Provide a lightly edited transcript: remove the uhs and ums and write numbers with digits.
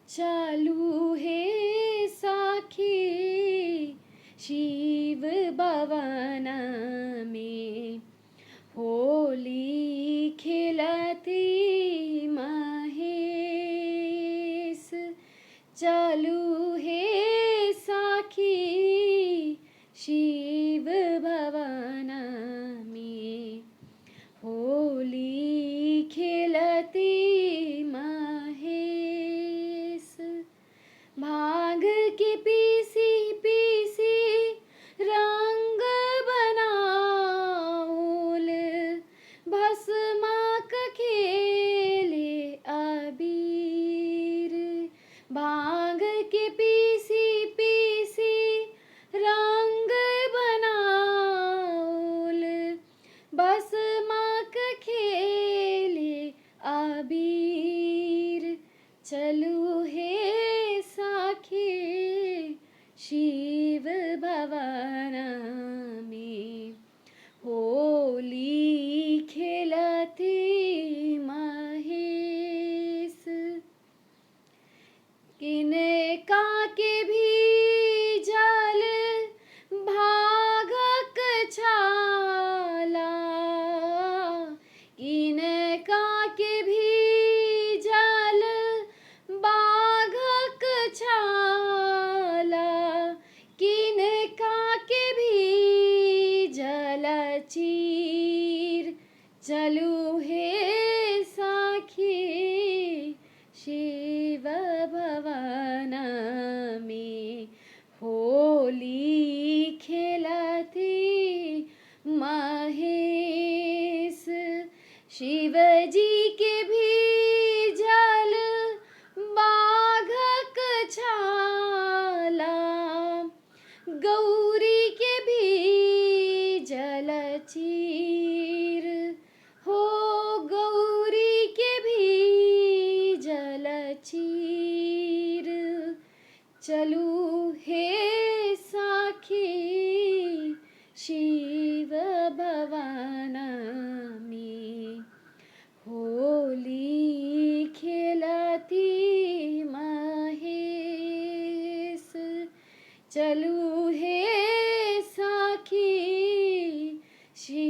चालू है साखी शिव भवन में, होली खेलती महेश। चालू है साखी शिव भवन में, होली खेलती महेश। भांग की पीसी पीसी रंग बनाउल, भस्माक खेले अबीर। भांग की पीसी पीसी रंग बनाउल, भस्माक खेले अबीर। चलू हे साखी शिव भवन में, होली खेलती महेश। किनका के भी जल भागक छाला, किनका के भी जल बाघक छाला, किनका के भी जल चीर। चलू हे साखी शिव भवन में, होली खेलती महेश। शिव जी के भी जल बाघक छाला, गौरी के भी जल चीर। हो गौरी के भी जल चीर। चलू हे साखी शिव भवन में, होली खेलती महेश। चलू हे साखी शिव